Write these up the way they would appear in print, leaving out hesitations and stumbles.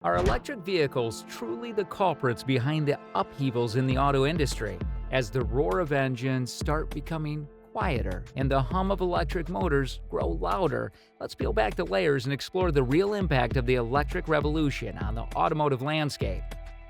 Are electric vehicles truly the culprits behind the upheavals in the auto industry? As the roar of engines start becoming quieter and the hum of electric motors grow louder, let's peel back the layers and explore the real impact of the electric revolution on the automotive landscape.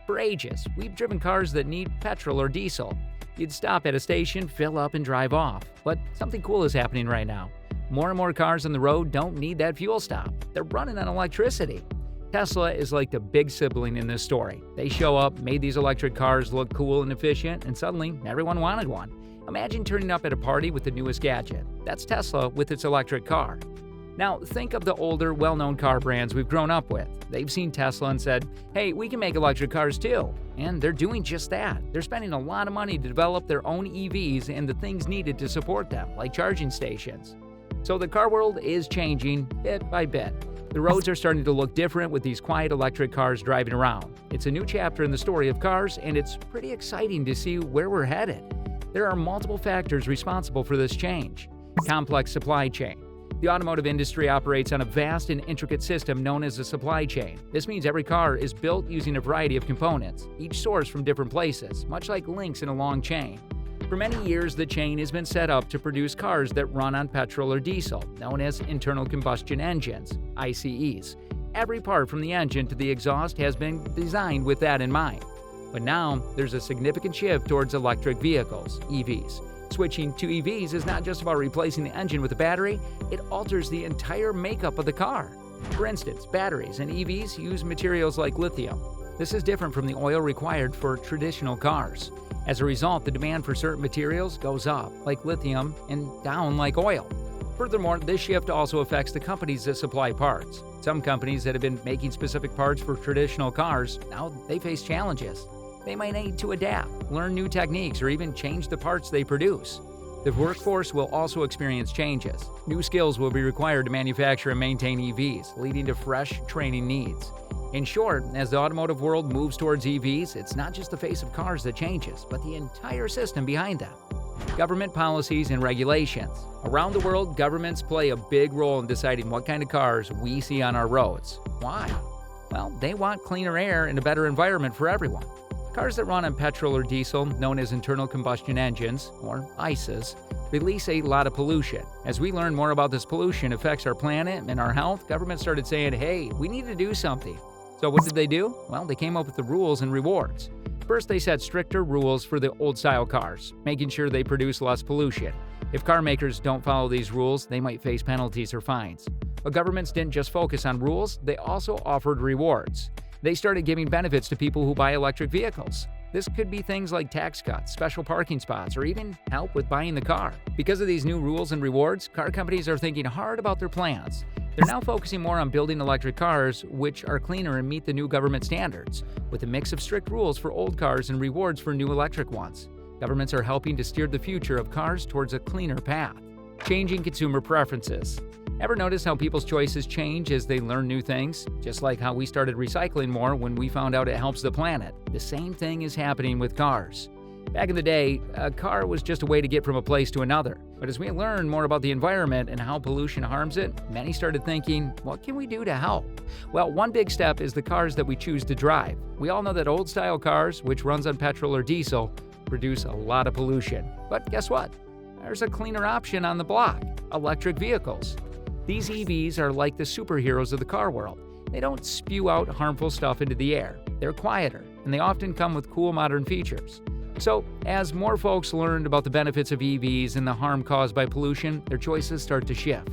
For ages, we've driven cars that need petrol or diesel. You'd stop at a station, fill up, and drive off. But something cool is happening right now. More and more cars on the road don't need that fuel stop. They're running on electricity. Tesla is like the big sibling in this story. They show up, made these electric cars look cool and efficient, and suddenly everyone wanted one. Imagine turning up at a party with the newest gadget. That's Tesla with its electric car. Now, think of the older, well-known car brands we've grown up with. They've seen Tesla and said, hey, we can make electric cars too. And they're doing just that. They're spending a lot of money to develop their own EVs and the things needed to support them, like charging stations. So the car world is changing bit by bit. The roads are starting to look different with these quiet electric cars driving around. It's a new chapter in the story of cars, and it's pretty exciting to see where we're headed. There are multiple factors responsible for this change. Complex supply chain. The automotive industry operates on a vast and intricate system known as a supply chain. This means every car is built using a variety of components, each sourced from different places, much like links in a long chain. For many years, the chain has been set up to produce cars that run on petrol or diesel, known as internal combustion engines, ICEs. Every part from the engine to the exhaust has been designed with that in mind. But now, there's a significant shift towards electric vehicles, EVs. Switching to EVs is not just about replacing the engine with a battery, it alters the entire makeup of the car. For instance, batteries and EVs use materials like lithium. This is different from the oil required for traditional cars. As a result, the demand for certain materials goes up, like lithium, and down, like oil. Furthermore, this shift also affects the companies that supply parts. Some companies that have been making specific parts for traditional cars, now they face challenges. They might need to adapt, learn new techniques, or even change the parts they produce. The workforce will also experience changes. New skills will be required to manufacture and maintain EVs, leading to fresh training needs. In short, as the automotive world moves towards EVs, it's not just the face of cars that changes, but the entire system behind them. Government policies and regulations. Around the world, governments play a big role in deciding what kind of cars we see on our roads. Why? Well, they want cleaner air and a better environment for everyone. Cars that run on petrol or diesel, known as internal combustion engines, or ICEs, release a lot of pollution. As we learn more about this pollution affects our planet and our health, government started saying, hey, we need to do something. So what did they do? Well, they came up with the rules and rewards. First, they set stricter rules for the old-style cars, making sure they produce less pollution. If car makers don't follow these rules, they might face penalties or fines. But governments didn't just focus on rules, they also offered rewards. They started giving benefits to people who buy electric vehicles. This could be things like tax cuts, special parking spots, or even help with buying the car. Because of these new rules and rewards, car companies are thinking hard about their plans. They're now focusing more on building electric cars, which are cleaner and meet the new government standards, with a mix of strict rules for old cars and rewards for new electric ones. Governments are helping to steer the future of cars towards a cleaner path. Changing consumer preferences. Ever notice how people's choices change as they learn new things? Just like how we started recycling more when we found out it helps the planet. The same thing is happening with cars. Back in the day, a car was just a way to get from a place to another. But as we learn more about the environment and how pollution harms it, many started thinking, what can we do to help? Well, one big step is the cars that we choose to drive. We all know that old-style cars, which runs on petrol or diesel, produce a lot of pollution. But guess what? There's a cleaner option on the block: electric vehicles. These EVs are like the superheroes of the car world. They don't spew out harmful stuff into the air. They're quieter, and they often come with cool modern features. So, as more folks learned about the benefits of EVs and the harm caused by pollution, their choices start to shift.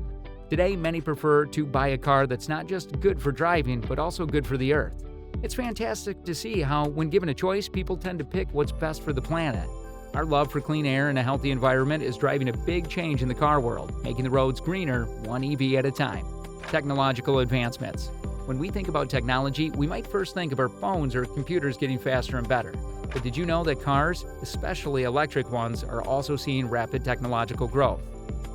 Today, many prefer to buy a car that's not just good for driving, but also good for the earth. It's fantastic to see how, when given a choice, people tend to pick what's best for the planet. Our love for clean air and a healthy environment is driving a big change in the car world, making the roads greener, one EV at a time. Technological advancements. When we think about technology, we might first think of our phones or computers getting faster and better. But did you know that cars, especially electric ones, are also seeing rapid technological growth?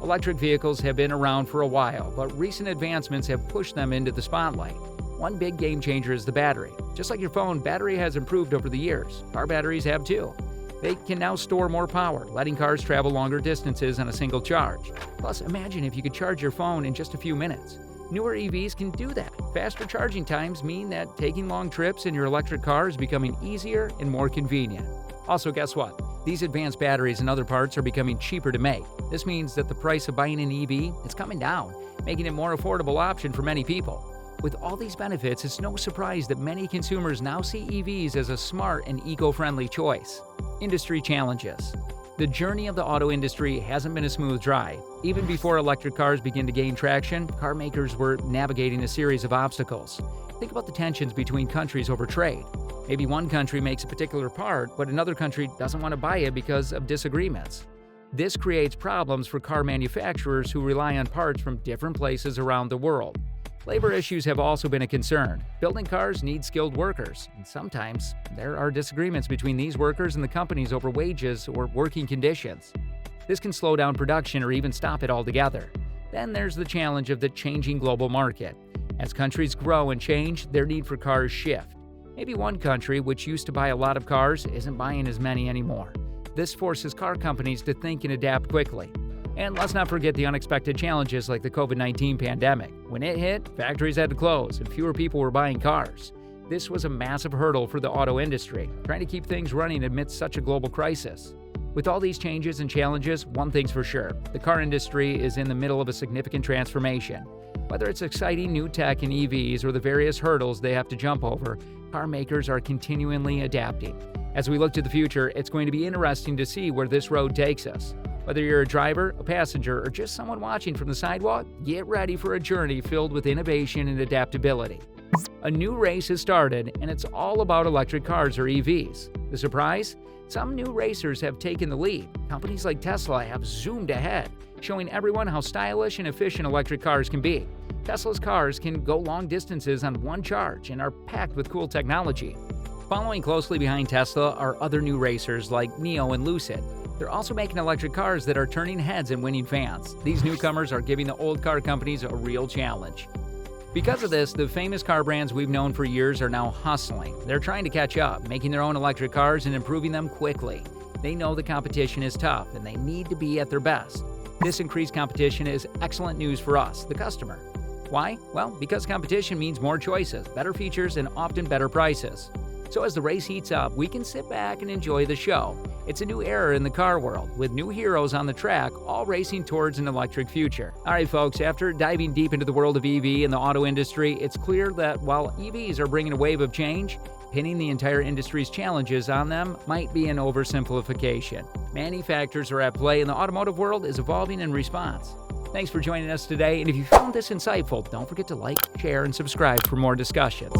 Electric vehicles have been around for a while, but recent advancements have pushed them into the spotlight. One big game changer is the battery. Just like your phone, battery has improved over the years. Car batteries have too. They can now store more power, letting cars travel longer distances on a single charge. Plus, imagine if you could charge your phone in just a few minutes. Newer EVs can do that. Faster charging times mean that taking long trips in your electric car is becoming easier and more convenient. Also, guess what? These advanced batteries and other parts are becoming cheaper to make. This means that the price of buying an EV is coming down, making it a more affordable option for many people. With all these benefits, it's no surprise that many consumers now see EVs as a smart and eco-friendly choice. Industry challenges. The journey of the auto industry hasn't been a smooth ride. Even before electric cars began to gain traction, car makers were navigating a series of obstacles. Think about the tensions between countries over trade. Maybe one country makes a particular part, but another country doesn't want to buy it because of disagreements. This creates problems for car manufacturers who rely on parts from different places around the world. Labor issues have also been a concern. Building cars need skilled workers, and sometimes there are disagreements between these workers and the companies over wages or working conditions. This can slow down production or even stop it altogether. Then there's the challenge of the changing global market. As countries grow and change, their need for cars shift. Maybe one country, which used to buy a lot of cars, isn't buying as many anymore. This forces car companies to think and adapt quickly. And let's not forget the unexpected challenges like the COVID-19 pandemic. When it hit, factories had to close and fewer people were buying cars. This was a massive hurdle for the auto industry, trying to keep things running amidst such a global crisis. With all these changes and challenges, one thing's for sure: the car industry is in the middle of a significant transformation. Whether it's exciting new tech in EVs or the various hurdles they have to jump over, car makers are continually adapting. As we look to the future, it's going to be interesting to see where this road takes us. Whether you're a driver, a passenger, or just someone watching from the sidewalk, get ready for a journey filled with innovation and adaptability. A new race has started, and it's all about electric cars or EVs. The surprise? Some new racers have taken the lead. Companies like Tesla have zoomed ahead, showing everyone how stylish and efficient electric cars can be. Tesla's cars can go long distances on one charge and are packed with cool technology. Following closely behind Tesla are other new racers like NIO and Lucid. They're also making electric cars that are turning heads and winning fans. These newcomers are giving the old car companies a real challenge. Because of this, the famous car brands we've known for years are now hustling. They're trying to catch up, making their own electric cars and improving them quickly. They know the competition is tough and they need to be at their best. This increased competition is excellent news for us, the customer. Why? Well, because competition means more choices, better features, and often better prices. So as the race heats up, we can sit back and enjoy the show. It's a new era in the car world, with new heroes on the track, all racing towards an electric future. All right, folks, after diving deep into the world of EV and the auto industry, it's clear that while EVs are bringing a wave of change, pinning the entire industry's challenges on them might be an oversimplification. Many factors are at play, and the automotive world is evolving in response. Thanks for joining us today, and if you found this insightful, don't forget to like, share, and subscribe for more discussions.